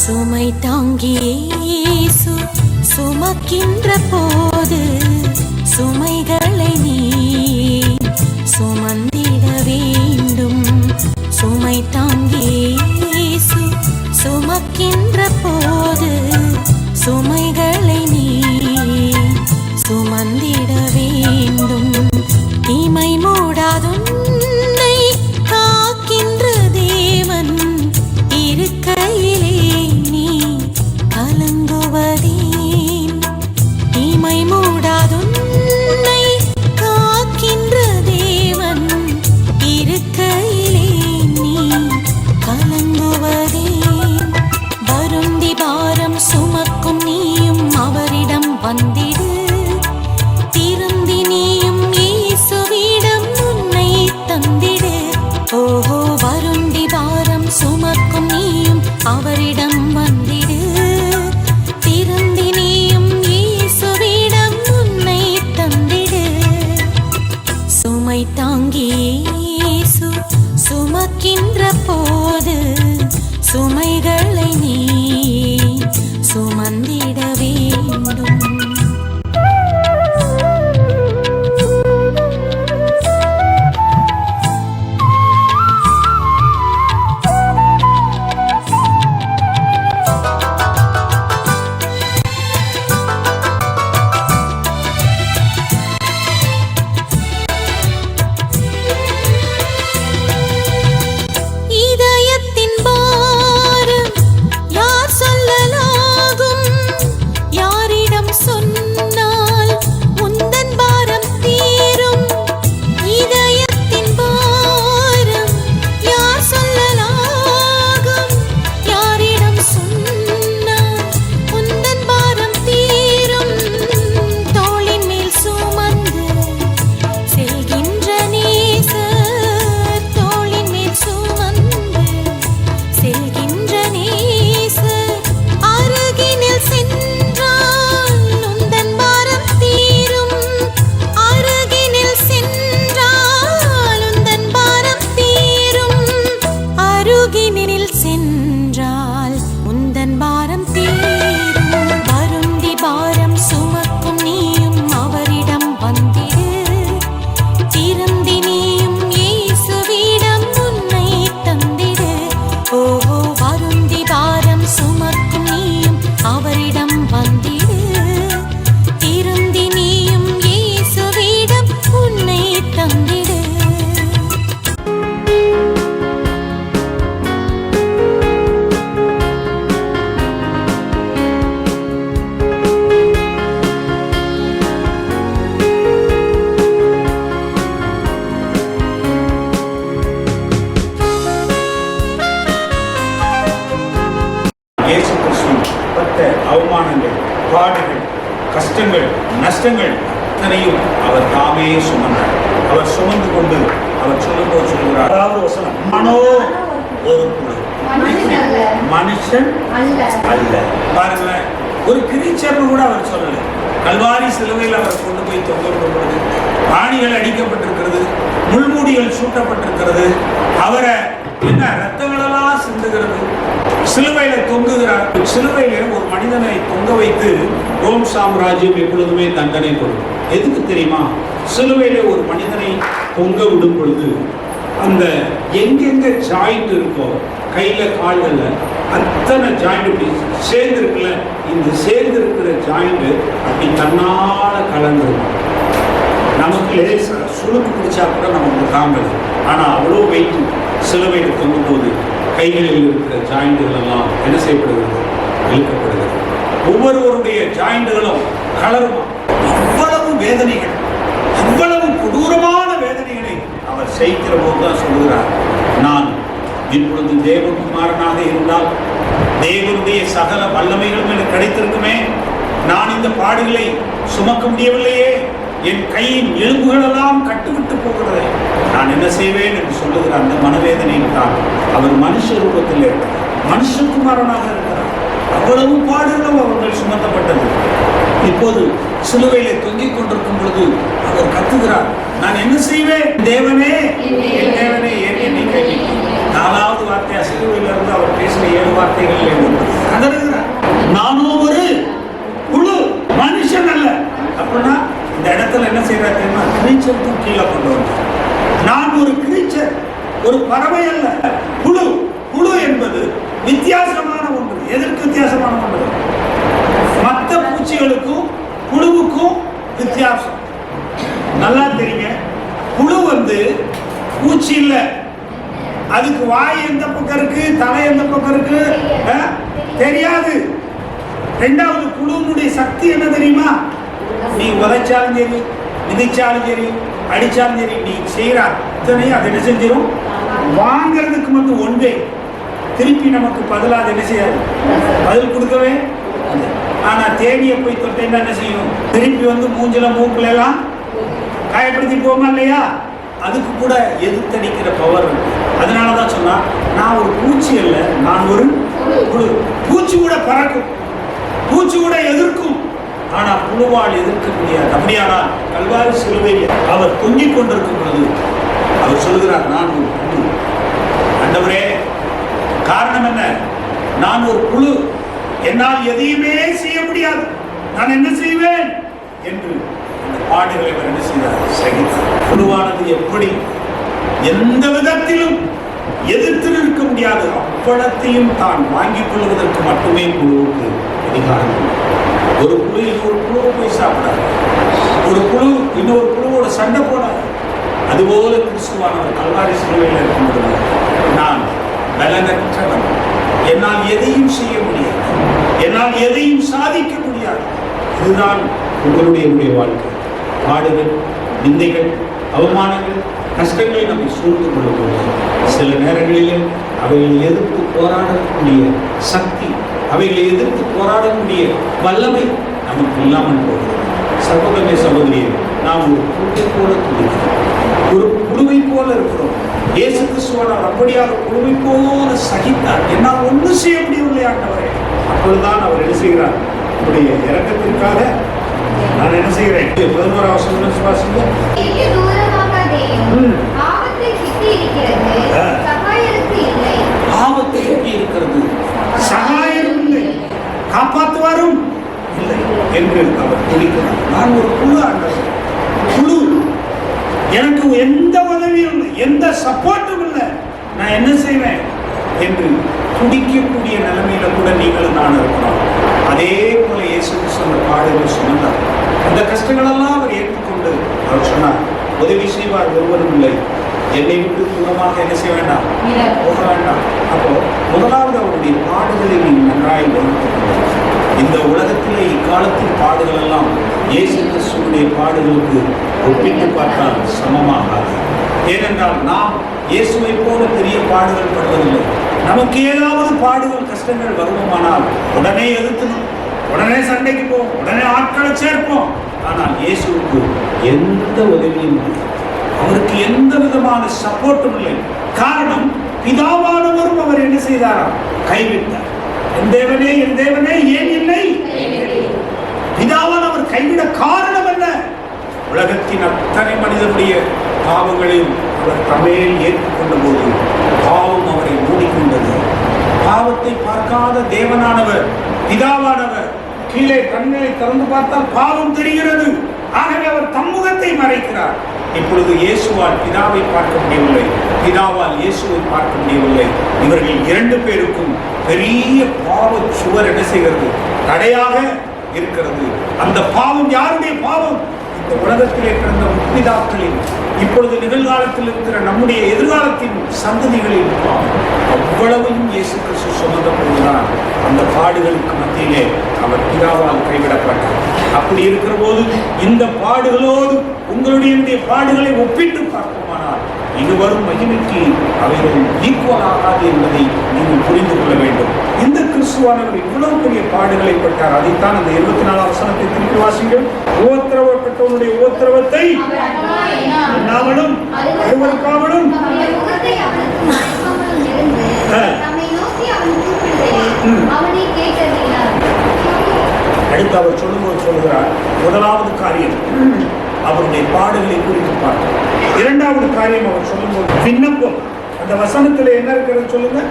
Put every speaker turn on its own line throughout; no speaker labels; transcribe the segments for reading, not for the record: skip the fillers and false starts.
சுமை தாங்கியே இயேசு சுமக்கின்ற போது சுமைகளை நீ சுமந்திட வேண்டும். சுமை தாங்கியே இயேசு சுமக்கின்ற போது சுமைகளை நீ சுமந்திட வேண்டும். தீமை மூடாதுன்னை காக்கின்ற தேவன் இருக்கையிலே நீ கலங்குவதேன்? தீமை மூடாதுன்னை காக்கின்ற தேவன் இருக்கையிலே நீ கலங்குவதேன்? வருந்தி பாரம் சுமக்கும் நீயும் அவரிடம் வந்திடு. திருந்தி நீயும் இயேசுவிடம் உன்னை தந்திடு. ஓஹோ, வருந்தி பாரம் சுமக்கும் நீயும் அவரிடம் வந்திடு. திருந்தி நீயும் இயேசுவிடம் உன்னை தந்திடு. சுமை தாங்கி இயேசு சுமக்கின்ற போது சுமைகளை நீ சுமந்திட வேண்டும்.
அவமானங்கள், பாடுகள், கஷ்டங்கள், நஷ்டங்கள் அத்தனையும் அவர் தாமே சுமந்தார். அவர் சுமந்து கொண்டு அவர் சொல்லும்போது சொல்லுகிறார், அதாவது வசனம், மனோ ஒரு குழு, மனுஷன் அல்ல. பாருங்களேன், ஒரு கிரீச்சர்னு கூட அவர் சொல்லல. கல்வாரி சிலுவையில் அவர் கொண்டு போய் தொங்கப்படுகிறது, ஆணிகள் அடிக்கப்பட்டிருக்கிறது, முள்மூடிகள் சூட்டப்பட்டிருக்கிறது, அவரை என்ன ரத்தங்களெல்லாம் சிந்துகிறது, சிலுவையில தொங்குகிறார். சிலுவையில ஒரு மனிதனை தொங்க வைத்து ரோம் சாம்ராஜ்யம் எப்பொழுதுமே தண்டனை கொடுக்கும். எதுக்கு தெரியுமா? சிலுவையில ஒரு மனிதனை தொங்க விடும் பொழுது அந்த எங்கெங்க ஜாயிண்ட் இருக்கோ, கையில கால்கள்ல அத்தனை ஜாயிண்ட் இப்படி சேர்ந்து இருக்குல்ல, இந்த சேர்ந்து இருக்கிற ஜாயிண்ட் அப்படி தன்னால கலந்துருக்கும். நமக்கு லேசா சுளுக்கு பிடிச்சா கூட நமக்கு தாங்கல. ஆனா அவ்வளோ வெயிட் சிலுவையில் தொங்கும் போது கைகளில் இருக்கிற ஜாயிண்டுகள் எல்லாம் என்ன செய்யப்படுகிறது? இழுக்கப்படுகிறது. ஒவ்வொருவருடைய ஜாயிண்டுகளும் கலருமா. அவ்வளவு வேதனைகள், அவ்வளவு கொடூரமான வேதனைகளை அவர் செய்கிற போது தான் சொல்லுகிறார், நான் இப்பொழுது தேவகுமாரனாக இருந்தால் தேவனுடைய சகல வல்லமைகளும் எனக்கு கிடைத்திருக்குமே, நான் இந்த பாடுகளை சுமக்க முடியவில்லையே, என் கையின் எலும்புகளெல்லாம் கட்டுவிட்டு போகிறது, நான் என்ன செய்வேன் என்று சொல்லுகிற அந்த மனவேதனையில் தான் அவர் மனுஷ ரூபத்தில் இருக்கிறார், மனுஷகுமாரனாக இருக்கிறார். அவ்வளவு பாடுகளும் அவர்கள் சுமத்தப்பட்டது. இப்போது சிலுவையிலே தொங்கிக் கொண்டிருக்கும் பொழுது அவர் கத்துகிறார், நான் என்ன செய்வேன் தேவனே, என் தேவனே, ஏன் என்னை கைவிட்டீர்? 4வது வார்த்தை சிலுவையிலிருந்து அவர் பேசின 7 வார்த்தைகளிலே ஒன்று. அந்த மேல கொண்டு வந்தார். நான் ஒரு கிரீச்சர், ஒரு பறவை அல்ல, புழு. புழு என்பது வித்தியாசமான ஒன்று. எதற்கு வித்தியாசமான ஒன்று? மற்ற பூச்சிகளுக்கும் புழுவுக்கும் வித்தியாசம் நல்லா தெரியுங்க. புழு பூச்சி இல்லை. அதுக்கு வாய் எந்த பக்கம் இருக்கு, தலை எந்த பக்கம் இருக்கு தெரியாது. ரெண்டாவது, புழுனுடைய சக்தி என்ன தெரியுமா? நீ உதைச்சாலும் சரி, மிதிச்சாலும் சரி, அடிச்சாலும் சரி, நீ செய்யற அத்தனையும் அது என்ன செஞ்சிடும்? வாங்கிறதுக்கு ஒன்றே, திருப்பி நமக்கு பதிலாக என்ன செய்யாது? பதில் கொடுக்கவே. ஆனா தேனியை போய் தொட்டேன்னா என்ன செய்யும்? திருப்பி மூஞ்சில மூக்குல எல்லாம் காயப்படுத்தி போமா இல்லையா? அதுக்கு கூட எதிர்த்தடிக்கிற பவர் இருக்கு. அதனாலதான் சொன்னா, நான் ஒரு பூச்சி அல்ல, நான் ஒரு புழு. பூச்சி கூட பறக்கும், பூச்சி கூட எதிர்க்கும், ஆனா புழுவால் எதிர்க்க முடியாது. அப்படியானால் கல்வாரி சிலுவையில் அவர் தொங்கிக் கொண்டிருக்கும் பொழுது அவர் சொல்கிறார், நான் ஒரு புழு. ஆண்டவரே, காரணம் என்ன? நான் ஒரு புழு, என்னால் எதையுமே செய்ய முடியாது, நான் என்ன செய்வேன் என்று அந்த பாடுகளை அவர் என்ன செய்தார்? சகித்தார். புழுவானது எப்படி எந்த விதத்திலும் எதிர்த்து நிற்க முடியாது. அவ்வளத்தையும் தான் வாங்கிக் கொள்வதற்கு மட்டுமே புழுவுக்கு அதிகாரம். ஒரு புழு இன்னொரு புழுவை போய் சாப்பிடாது, ஒரு புழு இன்னொரு புழுவோட சண்டை போடாது. அதுபோல கிறிஸ்துவானவர் கல்வாரி சிலுவையில் இருக்கும் பொழுது, நான் பலனற்றவன், என்னால் எதையும் செய்ய முடியாது, என்னால் எதையும் சாதிக்க முடியாது. இதுதான் உங்களுடைய வாழ்க்கை. பாடுகள், நிந்தைகள், அவமானங்கள், கஷ்டங்களை நம்மை சூழ்ந்து கொள்ளும்போது சில நேரங்களிலே அவைகளை எதிர்த்து போராடக்கூடிய சக்தி, அவைகளை எதிர்த்து போராடக்கூடிய வல்லமை நமக்கு இல்லாமல் போகிறது. சகோதரனே, சகோதரியே, நாம் ஒரு புழுவை போல துடிக்கிறோம், ஒரு புழுவை போல இருக்கிறோம். இயேசு கிறிஸ்துவானவர் அப்படியாக புழுவை போல சகித்தார். என்னால் ஒன்றும் செய்ய முடியவில்லை ஆண்டவரே. அப்பொழுதுதான் அவர் என்ன செய்கிறார்? உடைய இரக்கத்திற்காக நான் என்ன செய்கிறேன்? 11ஆம் வசனம் சுவாசிங்க. ஆபத்தை கிட்டி இருக்கிறது, சகாயம் இல்லை, காப்பாற்றுவாரும் இல்லை என்று அவர் துடிக்கிறார். நான் ஒரு புழு ஆண்டவர், புழு, எனக்கு எந்த உதவியும் இல்லை, எந்த சப்போர்ட்டும் இல்லை, நான் என்ன செய்வேன் என்று துடிக்கக்கூடிய நிலைமையில கூட நீங்களும் நான் இருக்கிறோம். அதே போல இயேசு கிறிஸ்து பாடுகள் சொன்னார். அந்த கஷ்டங்களெல்லாம் அவர் ஏற்றுக்கொண்டு அவர் சொன்னார், உதவி செய்வார் ஒருவரும் இல்லை, என்னை விட்டு தூரமாக என்ன செய்ய வேண்டாம், போக வேண்டாம். அப்போ முதலாவது அவருடைய பாடுகளை நீங்கள் நன்றாய் கவனித்துக். இந்த உலகத்திலே இக்காலத்தின் பாடுகள் எல்லாம் இயேசு கிறிஸ்துவுடைய பாடுகளுக்கு ஒப்பிட்டு பார்த்தால் சமமாகாது. ஏனென்றால் நாம் இயேசுவை போல பெரிய பாடுகள் படுவதில்லை. நமக்கு ஏதாவது பாடுகள், கஷ்டங்கள் வருவோமானால் உடனே எதிர்த்தணும், உடனே சண்டைக்கு போவோம், உடனே ஆட்களை சேர்ப்போம். ஆனால் இயேசுவுக்கு எந்த உதவியும் இல்லை, அவருக்கு எந்த விதமான சப்போர்ட்டும் இல்லை. காரணம், பிதாவானவரும் அவர் என்ன செய்தாராம்? கைவிட்டார். என் தேவனே, என் தேவனே, ஏன் இல்லை? பிதாவானவர் கைவிட காரணம் என்ன? உலகத்தின் அத்தனை மனிதனுடைய பாவங்களையும் அவர் தமேல் ஏற்றுக்கொண்ட போது பாவம் அவரை மூடிக்கொண்டது. பாவத்தை பார்க்காத தேவனானவர், பிதாவானவர் கீழே கண்களை திறந்து பார்த்தால் பாவம் தெரிகிறது. ஆகவே அவர் தம்முகத்தை மறைக்கிறார். இப்பொழுது இயேசுவால் பிதாவை பார்க்க முடியவில்லை, பிதாவால் இயேசுவை பார்க்க முடியவில்லை. இவர்கள் இரண்டு பேருக்கும் பெரிய பாவ சுவர் என்ன செய்கிறது? தடையாக இருக்கிறது. அந்த பாவம் யாருடைய பாவம்? இந்த உலகத்திலே பிறந்த முற்பிதாக்களின், இப்பொழுது நிகழ்காலத்தில் இருக்கிற நம்முடைய எதிர்காலத்தின் சந்ததிகளின் பாவம். அவ்வளவையும் இயேசு கிறிஸ்து சுமந்த போதுதான் அந்த பாடுகளுக்கு மத்தியிலே அவர் பிதாவால் கைவிடப்பட்டார். அப்படி இருக்கிற போது இந்த பாடுகளோடு உங்களுடைய பாடுகளை ஒப்பிட்டு பார்ப்போமானால் இது வரும் மகிமைக்கு அவைகள் ஈக்குவல் ஆகாது என்பதை நீங்கள் புரிந்து கொள்ள வேண்டும். இந்த கிறிஸ்துவானவர் இவ்வளவு பெரிய பாடுகளை பட்டார். அதைத்தான் அந்த 24ஆம் வசனத்தை திருப்பி வாசிங்கள். உபத்திரவப்பட்டவனுடைய உபத்திரவத்தை எண்ணாமலும் அருவருக்காமலும் அடுத்து அவர் சொல்லும்போது சொல்கிறார், முதலாவது காரியம் அவருடைய பாடுகளை குறித்து பார்த்தோம். இரண்டாவது காரியம் அவர் சொல்லும்போது விண்ணப்பம். அந்த வசனத்துல என்ன இருக்கிறது சொல்லுங்க?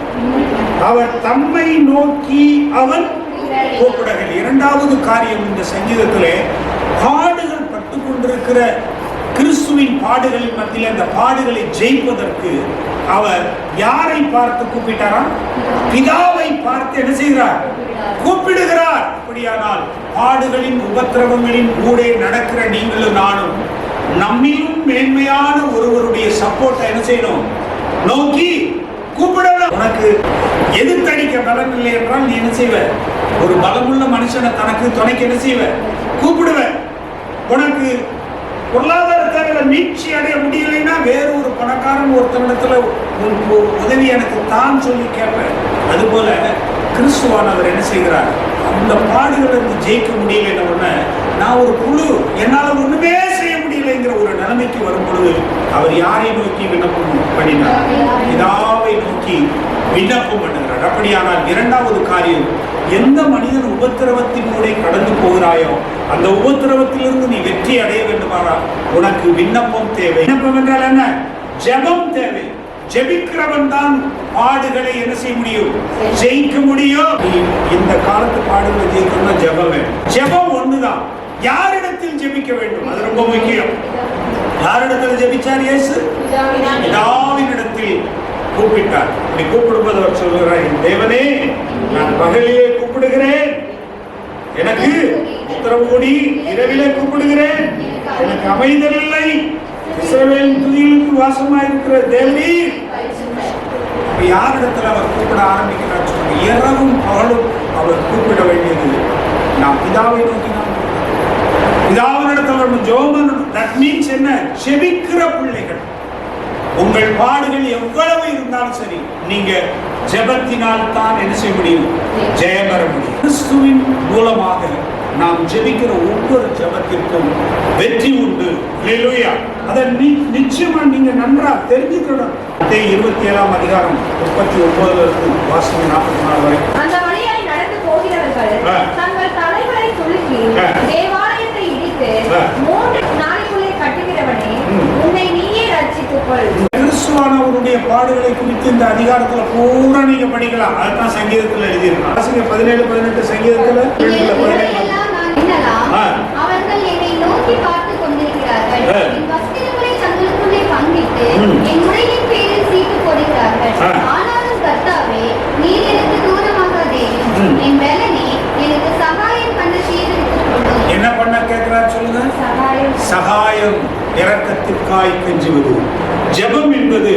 அவர் தம்மை நோக்கி அவன் கூப்பிடவில்லை. இரண்டாவது காரியம் இந்த சங்கீதத்திலே பாடுகள் பட்டு கொண்டிருக்கிற கிறிஸ்துவின் பாடுகளின் மத்தியில் அந்த பாடுகளை ஜெயிப்பதற்கு அவர் யாரை பார்த்து கூப்பிட்டாரா? பிதாவை பார்த்து என்ன செய்கிறார்? கூப்பிடுகிறார். அப்படியானால் பாடுகளின் உபத்திரவங்களின் ஊடே நடக்கிற நீங்களும் நானும் நம்மிலும் மேன்மையான ஒருவருடைய சப்போர்ட்டை என்ன செய்யணும்? நோக்கி கூப்பிடணும். உனக்கு எதிர்த்தடிக்க பலம் இல்லை என்றால் நீ என்ன செய்வ? ஒரு பலமுள்ள மனுஷனை தனக்கு துணைக்கு என்ன செய்வ? கூப்பிடுவ. உனக்கு பொருளாதாரத்தால மீட்சி அடைய முடியலைன்னா வேற ஒரு பணக்காரன் ஒருத்தனிடத்துல உதவி எனக்கு தான் சொல்லி கேட்பேன். அதுபோல கிறிஸ்துவானவர் என்ன செய்கிறார்? அந்த பாடுகளிலிருந்து ஜெயிக்க முடியல, நான் ஒரு குழு, என்னால ஒண்ணுமே செய்ய முடியலைங்கிற ஒரு நிலைமைக்கு வரும் பொழுது அவர் யாரை நோக்கி விண்ணப்பம் பண்ணினார்? பிதாவை நோக்கி விண்ணப்பம் பண்ணுகிறார். அப்படியானால் இரண்டாவது காரியம், எந்த மனிதன் உபத்திரவத்தின் கூட கடந்து போகிறாயோ அந்த உபத்திரவத்திலிருந்து நீ வெற்றி அடைய வேண்டுமானா உனக்கு விண்ணப்பம் தேவை. விண்ணப்பம் என்றால் என்ன? ஜெபம் தேவை. ஜெபிக்கிறவன் தான் பாடுகளை என்ன செய்ய முடியும்? ஜெயிக்க முடியும். இந்த காலத்து பாடுகளை ஜெயிக்கணும்னா ஜெபம் வேணும். ஜெபம் ஒண்ணுதான். யாரிடத்தில் ஜெபிக்க வேண்டும்? அது ரொம்ப முக்கியம். யாரிடத்தில் ஜெபிச்சார் இயேசு? பிதாவினிடத்தில் கூப்பிட்டார். அப்படி கூப்பிடும்போது அவர் சொல்கிறார், என் தேவனே, நான் பகலிலே கூப்பிடுகிறேன், எனக்கு உத்தரவு கொடி, இரவிலே கூப்பிடுகிறேன், எனக்கு அமைதல் இல்லை. இஸ்ரவேலின் துதிகளுக்கு வாசமாயிருக்கிற தேவனே. யாரிடத்தில் அவர் கூப்பிட ஆரம்பிக்கிறார் சொல்லுங்க. இரவும் பகலும் அவர் கூப்பிட வேண்டியது நாம் பிதாவை நோக்கி. நாம் பிதாவினிடத்தில் ஜெபம். தட் மீன்ஸ் என்ன? ஜெபிக்கிற பிள்ளைகள். உங்கள் பாடுகள் எவ்வளவு இருந்தாலும் சரி, நீங்க ஜெபத்தினால் தான் என்ன செய்ய முடியும்? ஜெயம் பெற முடியும். கிறிஸ்துவின் மூலமாக நாம் ஜெபிக்கிற ஒவ்வொரு ஜெபத்திற்கும் வெற்றி உண்டு. ஹல்லேலூயா. அதை நிச்சயமா நீங்க நன்றா தெரிஞ்சுக்கணும். 27ஆம் அதிகாரம் 39 வாசிங்க 44 வரை.
அந்த வழியாய் நடந்து போகிறவர்கள் தங்கள் தலைகளை துலுக்கி தேவாலயத்தை இடித்து 3 நாளைக்குள்ளே கட்டுகிறவனே, உன்னை நீயே ரட்சித்துக் கொள்.
கிறிஸ்துவானவருடைய பாடுகளை குறித்து இந்த அதிகாரத்துல பூரா நீங்க படிக்கலாம். அதுதான் சங்கீதத்துல எழுதியிருக்காங்க. 17-18 சங்கீதத்துல
அவர்கள் என்னை நோக்கி பார்த்து கொண்டிருக்கிறார்கள். என் வஸ்திரங்களை தங்களுக்குள்ளே பங்கிட்டு என் உடையின் பேரில் சீட்டு போடுகிறார்கள். ஆனாலும் கர்த்தாவே, நீர் எனக்கு தூரமாகாதே. என் பலனே, எனக்கு சகாயம் பண்ண சீர்திருத்திக் கொள்ளும்.
என்ன பண்ண கேட்கிறார் சொல்லுங்க? சகாயம். இரக்கத்திற்காய் கெஞ்சுவது. ஜெபம் என்பது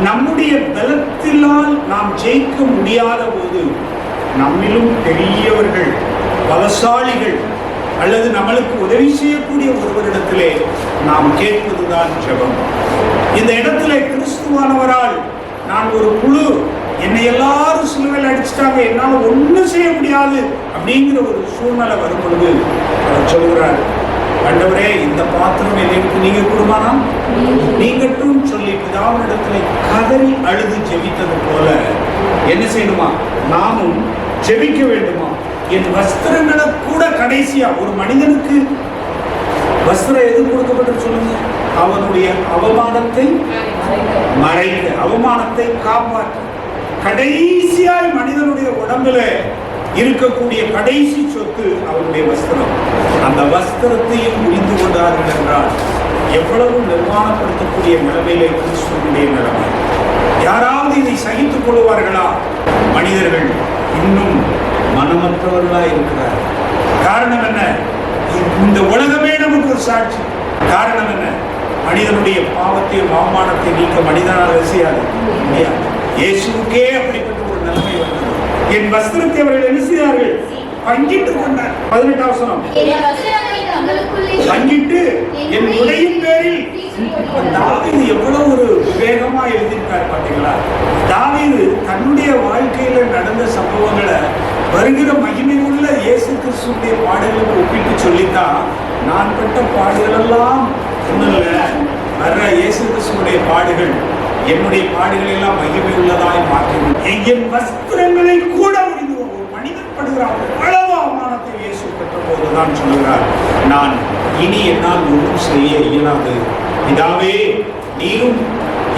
நம்முடைய பலத்தினால் நாம் ஜெயிக்க முடியாத போது நம்மிலும் பெரியவர்கள், பலசாலிகள் அல்லது நம்மளுக்கு உதவி செய்யக்கூடிய ஒருவரிடத்திலே நாம் கேட்பதுதான் ஜெபம். இந்த இடத்துல கிறிஸ்துவானவரால் நான் ஒரு குழு, என்னை எல்லாரும் சிலுவையில் அடிச்சுட்டாங்க, என்னால் ஒன்றும் செய்ய முடியாது அப்படிங்கிற ஒரு சூழ்நிலை வரும் பொழுது அவர் சொல்கிறார், ஆண்டவரே, இந்த பாத்திரம் என்னைக்கு நீங்க கொடுமானா நீங்கட்டும் சொல்லி பிதாவினிடத்துல கதறி அழுது ஜெபித்தது போல என்ன செய்யணுமா? நாமும் ஜெபிக்க வேண்டுமா? என் வஸ்திரங்களை கூட கடைசியா ஒரு மனிதனுக்கு வஸ்திரம் எது கொடுக்கப்பட்டு சொல்லுங்க? அவனுடைய அவமானத்தை மறைக்க, அவமானத்தை காப்பாற்ற. கடைசியாய் மனிதனுடைய உடம்புல இருக்கக்கூடிய கடைசி சொத்து அவனுடைய வஸ்திரம். அந்த வஸ்திரத்தையும் புரிந்து கொண்டார்கள் என்றால் எவ்வளவு நிர்மாணப்படுத்தக்கூடிய நிலைமையிலே கிறிஸ்துவனுடைய நிலைமை. யாராவது இதை சகித்துக் கொள்வார்களா? மனிதர்கள் இன்னும் மனமற்றவர்களா இருக்கிறார். காரணம் என்ன? இந்த உலகமே நமக்கு ஒரு சாட்சி. காரணம் என்ன? மனிதனுடைய பாவத்தையும் அவமானத்தை நீக்க மனிதனால் செய்யாது. இயேசுக்கே அப்படிப்பட்ட ஒரு நிலைமை வந்தது. என் வஸ்திரத்தை அவர்கள் என்ன செய்தார்கள்? பங்கிட்டு கொண்டார். 18ஆம் வசனம். பங்கிட்டு என் உடையின் பேரில். தாவீது எவ்வளவு ஒரு வேகமா எழுதியிருக்காரு பாத்தீங்களா? தாவீது தன்னுடைய வாழ்க்கையில நடந்த சம்பவங்களை வருகிற மகிமை உள்ள இயேசு கிறிஸ்துடைய பாடுகளுக்கு ஒப்பிட்டு சொல்லித்தான், நான் பட்ட பாடுகள் எல்லாம் ஒண்ணும் இல்ல, வர்ற இயேசு கிறிஸ்துடைய பாடுகள் என்னுடைய பாடுகள் எல்லாம் மகிமை உள்ளதாய் மாற்றிவிடும். என் வஸ்திரங்களை கூட ஒரு மனிதன் படுகிறார். அவ்வளவு அவமானத்தை இயேசு பெற்ற போதுதான் சொல்லுகிறார், நான் இனி என்னால் ஒன்றும் செய்ய இயலாது. பிதாவே, நீரும்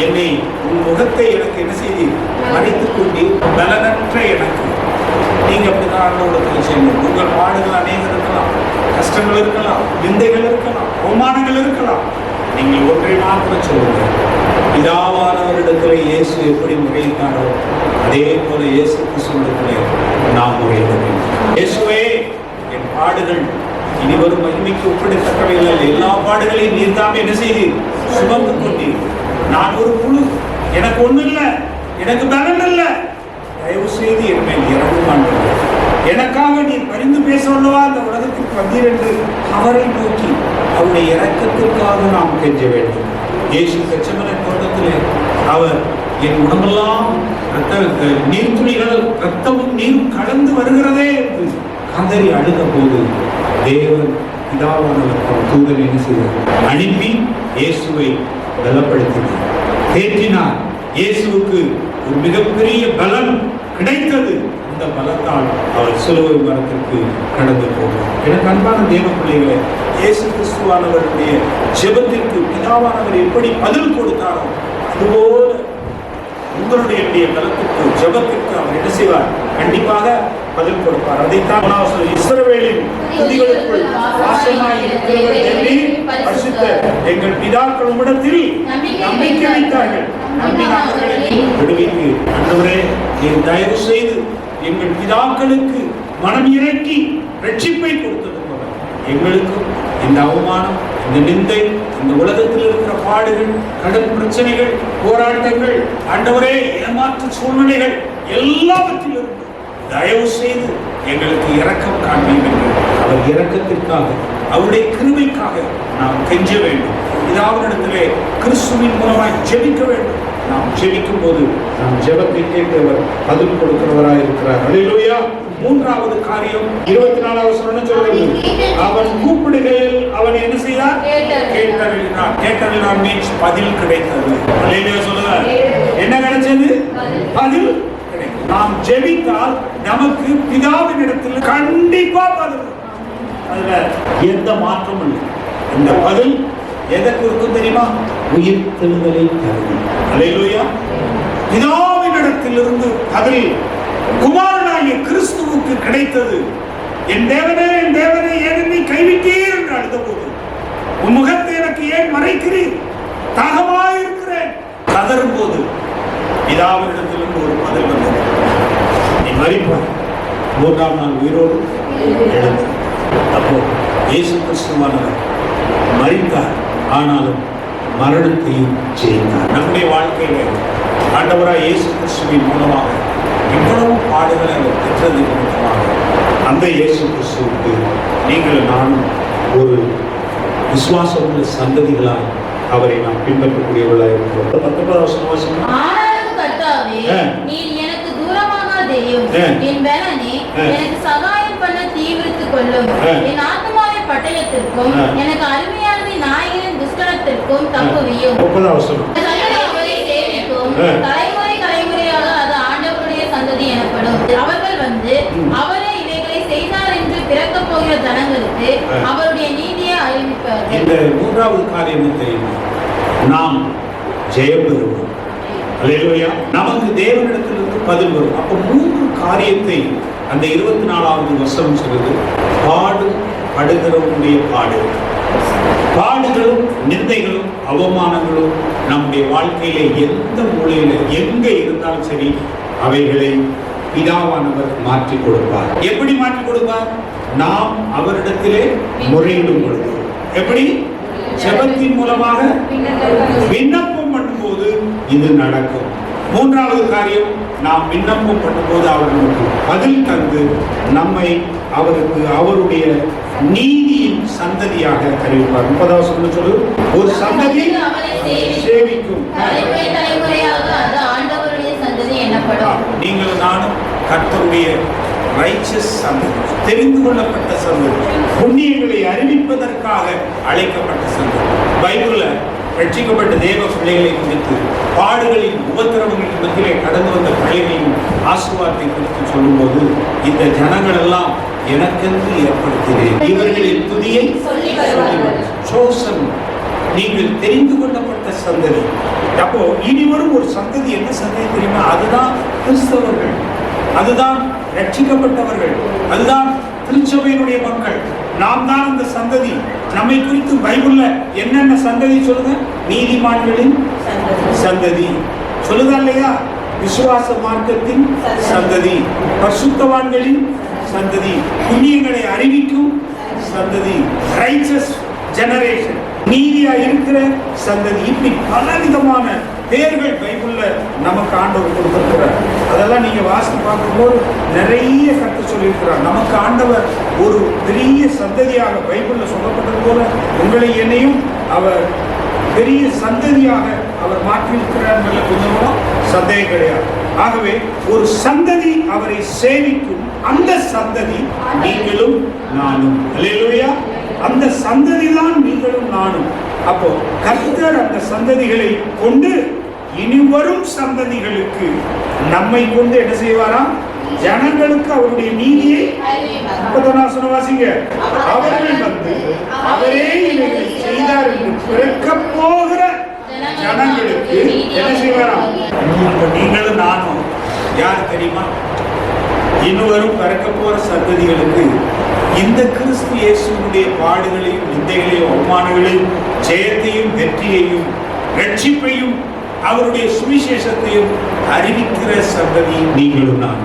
என்னை உன் முகத்தை எனக்கு என்ன செய்தி மறைத்துக் கொண்டு பலனற்ற எனக்கு. நீங்க அப்படிதான் ஆண்டவரத்தில் செய்யணும். உங்கள் பாடுகள் அநேகம் இருக்கலாம். கஷ்டங்கள் இருக்கலாம், நிந்தைகள் இருக்கலாம், அவமானங்கள் இருக்கலாம். நீங்கள் ஒன்றை மாத்திரம் சொல்லுங்கள், பிதாவானவரிடத்தில் இயேசு எப்படி முறையிட்டாரோ அதே போல இயேசு கிறிஸ்துவிடத்திலே நாம் முறையிட வேண்டும். இயேசுவே, என் பாடுகள் இனிவரும் மகிமைக்கு ஒப்பிடத்தக்கவை இல்லை. எல்லா பாடுகளையும் நீர் தாமே என்ன செய்தீர்? சுமந்து கொண்டீர். நான் ஒரு புழு, எனக்கு ஒண்ணு இல்லை, எனக்கு பலன் இல்லை. தயவு செய்து என் மேல் இறங்கும் ஆண்டவரே. எனக்காக நீர் பரிந்து பேச உள்ளவா அந்த உலகத்துக்கு வந்தீர் என்று அவரை நோக்கி அவருடைய இரக்கத்திற்காக நாம் கெஞ்ச வேண்டும். இயேசு கெச்சமனை தோட்டத்திலே அவர் என் உடம்பெல்லாம் நீர்த்துளிகள் ரத்தமும் நீரும் கலந்து வருகிறதே என்று கதறி அழுத போது தேவன் பிதாவானவர் தூதன் என்ன செய்தார்? அனுப்பி இயேசுவை பலப்படுத்தினார், தேற்றினார். இயேசுவுக்கு ஒரு மிகப்பெரிய பலம் கிடைத்தது. அந்த பலத்தால் அவர் சிலுவை மரத்திற்கு கடந்து போனார். எனக்கு அன்பான தேவ பிள்ளைகளே, இயேசு கிறிஸ்துவானவருடைய ஜெபத்திற்கு பிதாவானவர் எப்படி பதில் கொடுத்தாரோ அதுபோல உங்களுடைய பலத்திற்கு ஜெபத்திற்கு அவர் என்ன செய்வார்? கண்டிப்பாக பதில் கொடுப்பார். அதைத்தான் இஸ்ரவேலின் துதிகளுக்குள் வாசமாய் இருக்கிறவர் எண்ணி பரிசுத்த எங்கள் பிதாக்கள் உம்மிடத்தில் நம்பிக்கை வைத்தார்கள். நம்பினார்களை விடுவித்து ஆண்டவரே, நீர் தயவு செய்து எங்கள் பிதாக்களுக்கு மனம் இறக்கி ரட்சிப்பை கொடுத்தது போல எங்களுக்கும் இந்த அவமானம், இந்த நிந்தை, இந்த உலகத்தில் இருக்கிற பாடுகள், கடன் பிரச்சனைகள், போராட்டங்கள், ஆண்டவரே ஏமாற்று சூழ்நிலைகள் எல்லாவற்றிலிருந்து தயவு செய்து எங்களுக்கு இரக்கம் காண்பீங்க என்று அவர் இரக்கத்திற்காக, அவருடைய கிருபைக்காக நாம் கெஞ்ச வேண்டும். பிதாவினிடத்திலே கிறிஸ்துவின் மூலமாய் ஜெபிக்க வேண்டும். நாம் ஜெபிக்கும் போது நாம் ஜெபத்தை கேட்டவர் பதில் கொடுக்கிறவராய் இருக்கிறார். அல்லேலூயா. மூன்றாவது காரியம் 24வது வசனம் சொல்கிறது, அவன் கூப்பிடுகையில் அவன் என்ன செய்தார்? கேட்டறினார். கேட்டறினார் மீன்ஸ் பதில் கிடைத்தது. அல்லேலூயா சொல்லுங்க. என்ன கிடைச்சது? பதில் கிடைக்கும். நாம் ஜெபித்தால் நமக்கு பிதாவின் இடத்தில் கண்டிப்பா பதில். அதுல எந்த மாற்றமும் இல்லை. இந்த பதில் எதற்கு இருக்கும் தெரியுமா? உயிர் தெழுதலை தரும். அல்லேலூயா. பிதாவினிடத்திலிருந்து பதில் குமாரனாகிய கிறிஸ்துவுக்கு கிடைத்தது. என் தேவனே, என் தேவனே, ஏன் என்னை கைவிட்டீர் என்று அழுதபோது, உன் முகத்தை எனக்கு ஏன் மறைக்கிறீர்? தாகமாயிருக்கிறேன் கதறும் போது பிதாவினிடத்திலிருந்து ஒரு பதில் வந்தது. நீ மரிப்பாய், மூன்றாம் நாள் உயிரோடு எழுந்தார். அப்போ இயேசு கிறிஸ்துவானவர் மரித்தார், ஆனாலும் மரணத்தையும் ஜெயித்தார். நம்முடைய வாழ்க்கையில ஆண்டவராய் இயேசு கிறிஸ்துவின் மூலமாக இவ்வளவு பாடுகளை அவர் பெற்றது மூலமாக அந்த இயேசு கிறிஸ்துவுக்கு நீங்கள் நானும் ஒரு விசுவாசம் உள்ள சந்ததிகளாய் அவரை நாம் பின்பற்றக்கூடியவர்களாக இருக்கிறோம். 19வது வசனம்,
ஆனாலும் கர்த்தாவே, நீர் எனக்கு தூரமாகாதேயும், என் பலனே எனக்கு சகாயம் பண்ண தீவிரித்துக் கொள்ளும். என் ஆத்மாவை பட்டயத்திற்கும் எனக்கு அருமையானதை நாயகரின் துஷ்டத்திற்கும் தப்புவியும்.
30வது வசனம்,
அவரை சேவிக்கும் தலைமுறை தலைமுறையாக அது ஆண்டவருடைய சந்ததி எனப்படும். அவர்கள் வந்து அவரே இவைகளை செய்தார் என்று பிறக்க போகிற ஜனங்களுக்கு அவருடைய நீதியை அறிவிப்பார்கள்.
இந்த மூன்றாவது காரியம் தெரியுமா? நாம் ஜெயம் பெறுவோம். அல்லேலூயா. நமக்கு தேவனிடத்திலிருந்து பதில் வரும். அப்போ மூன்று காரியத்தை அந்த 24வது வசனம் சொல்லுது. பாடுகிறவனுடைய பாடுகளும் நிந்தைகளும் அவமானங்களும் நம்முடைய வாழ்க்கையில எந்த மூலையில எங்க இருந்தாலும் சரி, அவைகளை பிதாவானவர் மாற்றி கொடுப்பார். எப்படி மாற்றி கொடுப்பார்? நாம் அவரிடத்திலே முறையிடும் பொழுது. எப்படி? ஜெபத்தின் மூலமாக விண்ணப்பம் பண்ணும்போது இது நடக்கும். மூன்றாவது காரியம், நாம் விண்ணப்பம் பண்ணும்போது அவர் நமக்கு பதில் தந்து நம்மை அவருக்கு அவருடைய நீதியின் சந்ததியாக அறிவிப்பார். 30வது வசனம் சொல்லு, ஒரு சந்ததி சேவிக்கும். நீங்கள் நானும் கர்த்தருடைய ரைச்சஸ் சந்ததி, தெரிந்து கொள்ளப்பட்ட சந்ததி, புண்ணியங்களை அறிவிப்பதற்காக அழைக்கப்பட்ட சந்ததி. பைபிள்ல ரட்சிக்கப்பட்ட தேவ பிள்ளைகளை குறித்து, பாடுகளின் உபத்திரவங்களின் மத்தியிலே கடந்து வந்த பிள்ளைகளின் ஆசீர்வாதத்தை குறித்து சொல்லும்போது, இந்த ஜனங்கள் எல்லாம் எனக்கென்று ஏற்படுத்தினேன், இவர்களின் துதியை சோசன், நீங்கள் தெரிந்து கொள்ளப்பட்ட சந்ததி. அப்போ இனி வரும் ஒரு சந்ததி, என்ன சந்ததி தெரியுமா? அதுதான் கிறிஸ்தவர்கள், அதுதான் ரட்சிக்கப்பட்டவர்கள், அதுதான் திருச்சபையினுடைய மக்கள். நாம் தான் அந்த சந்ததி. நம்மை குறித்து பைபிள்ல என்னென்ன சந்ததி சொல்லுங்க? நீதிமான்களின் சந்ததி சொல்லுதா இல்லையா? விசுவாச மார்க்கத்தின் சந்ததி, பரிசுத்தவான்களின் சந்ததி, புண்ணியங்களை அறிவிக்கும் சந்ததி, ரைச்சஸ் ஜெனரேஷன், நீதியா இருக்கிற சந்ததி. இப்படி பலவிதமான பேர்கள் பைபிள்ல நமக்கு ஆண்டவர் கொடுத்திருக்கிறார். அதெல்லாம் நீங்க வாசித்து பார்க்கும்போது நிறைய கருத்து சொல்லியிருக்கிறார். நமக்கு ஆண்டவர் ஒரு பெரிய சந்ததியாக பைபிள்ல சொல்லப்பட்டது போல உங்களை என்னையும் அவர் பெரிய சந்ததியாக அவர் மாற்றியிருக்கிறார். கொஞ்சம் சந்தேகம் கிடையாது. ஆகவே ஒரு சந்ததி அவரை சேவிக்கும். அந்த சந்ததி நீங்களும் நானும். அல்லேலூயா. அந்த சந்ததி தான் நீங்களும் நானும். அப்போ கர்த்தர் அந்த சந்ததிகளை கொண்டு இனி வரும் சந்ததிகளுக்கு நம்மை கொண்டு என்ன செய்வாராம்? ஜனங்களுக்கு அவருடைய நீதியை. 31 வாசிங்க. அவர்கள் வந்து அவரே இவைகளை செய்தார் என்று பிறக்க போகிற ஜனங்களுக்கு என்ன செய்வாராம்? நீங்களும் நானும் யார் தெரியுமா? இன்னும் பிறக்க போற சந்ததிகளுக்கு இந்த கிறிஸ்து இயேசுடைய பாடுகளையும் நிந்தைகளையும் அவமானங்களையும் ஜெயத்தையும் வெற்றியையும் ரட்சிப்பையும் அவருடைய சுவிசேஷத்தையும் அறிவிக்கிற சந்ததி நீங்களும் நான்.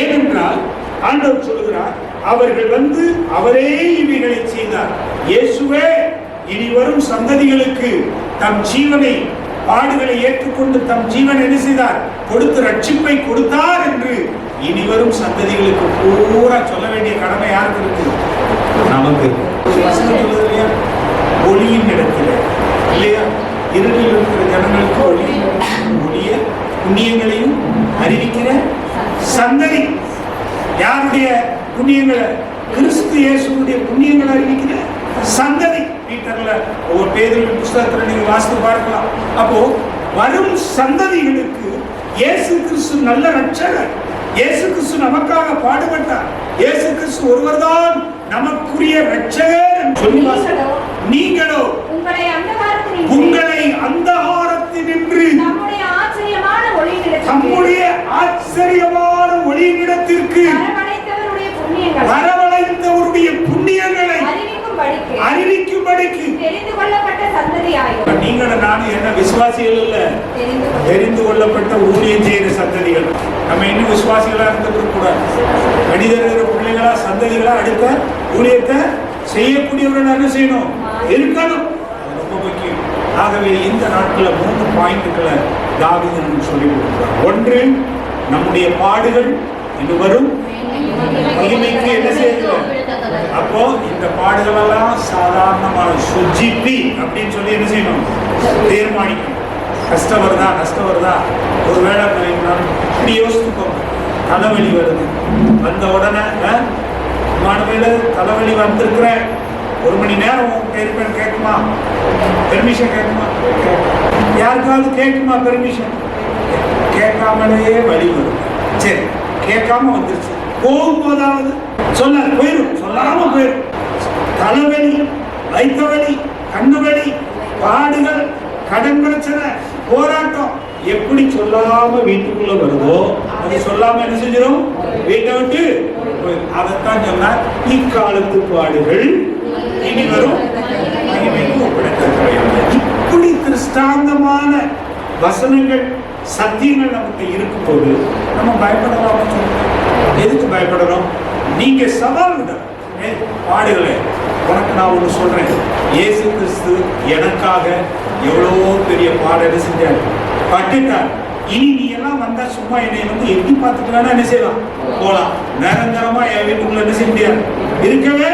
ஏனென்றால் ஆண்டவர் சொல்கிறார், அவர்கள் வந்து அவரே இவைகளை செய்தார். இயேசுவே இனி வரும் சந்ததிகளுக்கு தம் ஜீவனை பாடுகளை ஏற்றுக்கொண்டு தம் ஜீவன் என்ன செய்தார்? கொடுத்து ரட்சிப்பை கொடுத்தார் என்று இனி வரும் சந்ததிகளுக்கு பூரா சொல்ல வேண்டிய கடமை யாருக்கு இருக்கு? நமக்கு. இல்லையா? ஒளியின் இடத்துல இல்லையா? இருளில் இருக்கிற ஜனங்களுக்கு ஒளிய புண்ணியங்களையும் அறிவிக்கிற சந்ததி. யாருடைய புண்ணியங்களை? கிறிஸ்து இயேசுடைய புண்ணியங்களை அறிவிக்கிற சந்ததி. பீட்டர்ல ஒரு பேதுருவின் புத்தகத்துல நீங்க வாசித்து பார்க்கலாம். அப்போ வரும் சந்ததிகளுக்கு இயேசு கிறிஸ்து நல்ல ரட்சகர். இயேசு கிறிஸ்து நமக்காக பாடுபட்டார். இயேசு கிறிஸ்து ஒருவர்தான் நமக்குரிய ரட்சகர் என்று சொல்லி நீங்களோ உங்களை அந்தகாரத்தினின்று நம்முடைய ஆச்சரியமான ஒளியினிடத்திற்கு வரவழைத்தவருடைய புண்ணியங்களை அறிவிக்கும்படிக்கு
தெரிந்து கொள்ளப்பட்ட சந்ததியாயும்.
நீங்களும் நானும் என்ன விசுவாசிகள் இல்ல, தெரிந்து கொள்ளப்பட்ட ஊழியம் செய்கிற சந்ததிகள். நம்ம இன்னும் விசுவாசிகளா இருந்தது கூட மனிதர்கள் பிள்ளைகளா சந்ததிகளா அடுத்த ஊழியத்தை செய்யக்கூடியவர்கள் என்ன செய்யணும்? இருக்கணும். ரொம்ப முக்கியம். ஆகவே இந்த நாட்களில் 3 பாயிண்ட்களை தாவீது சொல்லி கொடுக்கிறார். ஒன்று, நம்முடைய பாடுகள் இன்னும் வரும் மகிமைக்கு என்ன செய்யணும்? அப்போ இந்த பாடுகள் எல்லாம் சாதாரணமான சுஜிப்பி அப்படின்னு சொல்லி என்ன செய்யணும்? தீர்மானிக்கணும். கஷ்டம் வருதா நஷ்டம் வருதா? ஒரு வேளை இப்படி யோசித்துக்கோங்க. தலைவலி வருது, வந்த உடனே மாணவர்கள தலைவலி வந்திருக்கிற 1 மணி நேரம் இருப்பேன் கேட்குமா? பெர்மிஷன் கேட்குமா? யாருக்காவது கேட்குமா பெர்மிஷன்? கேட்காமலேயே வலி வரும். சரி, கேட்காம வந்துருச்சு, போகும்போதாவது சொல்ல போயிடும், சொல்லாம போயிடும். தலைவலி, வயிற்று வலி, கண்ணு வலி, பாடுகள், கடன் பிரச்சனை, போராட்டம் எப்படி சொல்லாம வீட்டுக்குள்ள வருதோ அது சொல்லாம என்ன செஞ்சிடும்? வீட்டை விட்டு. அதைத்தான் சொன்னார், இக்காலத்து பாடுகள் இனி வரும் மகிமைக்கு ஒப்படைக்கப்படுகிறது. இப்படி திருஷ்டாந்தமான வசனங்கள் சத்தியங்கள் நமக்கு இருக்கும் போது நம்ம பயப்படலாம். எதுக்கு பயப்படணும்? நீங்க சவால் விட பாடுகளை. உனக்கு நான் ஒன்று சொல்றேன், இயேசு கிறிஸ்து எனக்காக எவ்வளவோ பெரிய பாடலை செஞ்சார், பட்டுட்டார். இனி நீ எல்லாம் வந்தா சும்மா என்னை வந்து எட்டி பார்த்துக்கலாம் என்ன செய்யலாம்? போலாம். நிரந்தரமா என் வீட்டுக்குள்ள என்ன செய்ய முடியாது, இருக்கவே.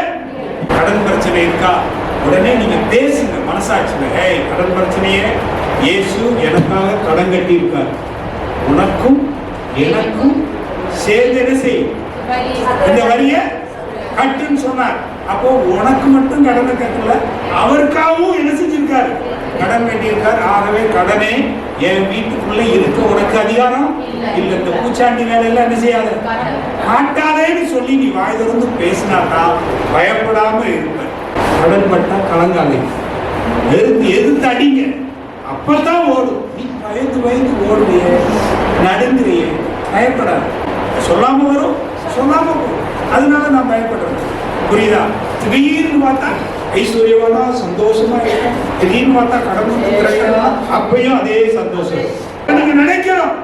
கடன் பிரச்சனை இருக்கா? உடனே நீங்க பேசுங்க மனசாட்சியில, ஏய் கடன் பிரச்சனையே இயேசு எனக்காக கடன் கட்டி இருக்கார், உனக்கும் எனக்கும் சேர்ந்து என்ன செய்யும்? இந்த வரிய கட்டுன்னு சொன்னார். அப்போ உனக்கு மட்டும் கடனை கட்டல, அவருக்காகவும் என்ன செஞ்சிருக்காரு? கடன் கட்டியிருக்காரு. ஆகவே கடனே என் வீட்டுக்குள்ள இருக்க உனக்கு அதிகாரம் இல்ல. இந்த பூச்சாண்டி வேலையெல்லாம் என்ன செய்யாத, காட்டாதேன்னு சொல்லி நீ வாய் திறந்து பேசினாதான் பயப்படாம இருப்ப. கடன் பட்டா கலங்காதே, எதிர்த்து அடிங்க, அப்பதான் ஓடும். நீ பயந்து பயந்து ஓடுறிய, நடுங்குறிய, பயப்படாது. சொல்லாம வரும், சொல்லாம போகும். அதனால நான் பயப்படுறேன். புரியுதா? திடீர்னு பார்த்தா ஐஸ்வர்யவானா சந்தோஷமா இருக்கும், திடீர்னு பார்த்தா கடன் திறக்கலாம், அப்பயும் அதே சந்தோஷம். நீங்க நினைக்கிறோம்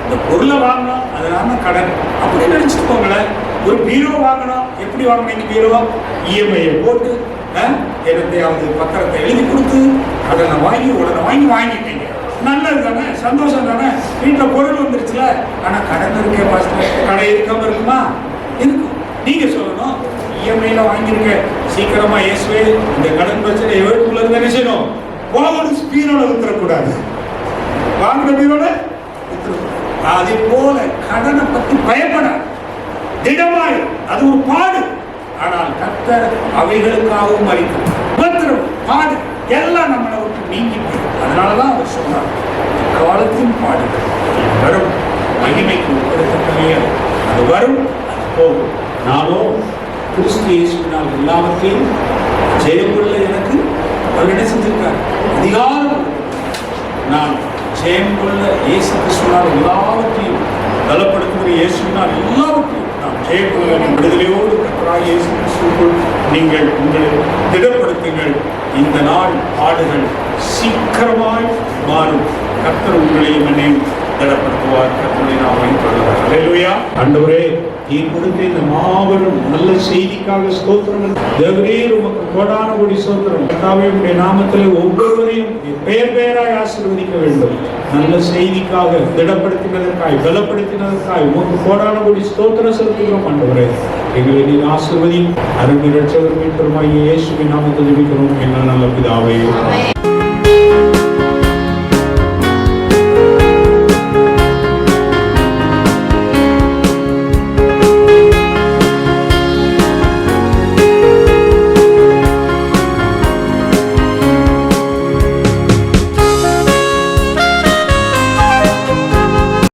இந்த பொருளை வாங்கணும் அதனால கடன் அப்படி நினைச்சிட்டு போங்களேன். ஒரு பீரோ வாங்கணும், எப்படி வாங்கினீங்க பீரோ? இஎம்ஐயை போட்டு என்னத்தையாவது பத்திரத்தை எழுதி கொடுத்து கடனை வாங்கி உடனே வாங்கிட்டீங்க. நல்லது தானே, சந்தோஷம் தானே. வீட்டில் பொருள் வந்துருச்சுல, ஆனால் கடன் இருக்கே பாஸ்டர், கடை இருக்காம இருக்குமா? இருக்கும். நீங்க சொல்லணும் இஎம்ஐல வாங்கியிருக்க, சீக்கிரமா இயேசுவே இந்த கடன் பிரச்சனை எவ்வளவுக்குள்ள என்ன செய்யணும்? போகணும், பீரோல வித்துறக்கூடாது, வாங்கின பீரோல. அதே போல கடனை பத்தி பயப்பட திடமாய், அது ஒரு பாடு. ஆனால் கர்த்தர் அவைகளுக்காகவும் மறிக்கும். உபத்திரம், பாடு எல்லாம் நம்மளை விட்டு நீங்கி போயிடும். அதனாலதான் அவர் சொன்னார், காலத்தின் பாடுகள் வரும், மகிமைக்கு உட்படுத்தவே அது வரும், அது போகும். நானோ கிறிஸ்து இயேசுவினால் எல்லாவற்றையும் ஜெயம் கொள்ள எனக்கு அவர் என்ன செஞ்சிருக்கார்? அதிகாரம். நான் ஜெயம் கொள்ள இயேசு கிறிஸ்துவினால் எல்லாவற்றையும் பலப்படுத்துகிற இயேசுவினால் எல்லாவற்றையும் நாம் ஜெயம் கொள்ள விடுதலையோடு கர்த்தராகிய இயேசு கிறிஸ்துவுக்குள் நீங்கள் உங்களை திடப்படுத்துங்கள். இந்த நாள் பாடுகள் சீக்கிரமாய் மாறும். கர்த்தர் உங்களையும் என்னையும் திடப்படுத்துவார். கர்த்தரை நாம் வைத்துள்ளார். அல்லேலூயா. ஆண்டவரே, நீ கொடுத்த இந்த மாபெரும் நல்ல செய்திக்காக ஸ்தோத்திரம். தேவரே, உமக்கு கோடான கோடி ஸ்தோத்திரம். கர்த்தாவே, உம்முடைய நாமத்திலே ஒவ்வொருவரையும் பெயர் பெயராய் ஆசீர்வதிக்க வேண்டும். நல்ல செய்திக்காக திடப்படுத்தினதற்காய் பலப்படுத்தினதற்காய் உமக்கு கோடான கோடி ஸ்தோத்திரம் செலுத்துகிறோம். ஆண்டவரே, எங்களை நீ ஆசீர்வதி. அருமை இரட்சகர் மீட்பருமாகிய இயேசுவின் நாமத்தில் ஜெபிக்கிறோம் எங்கள் நல்ல பிதாவே.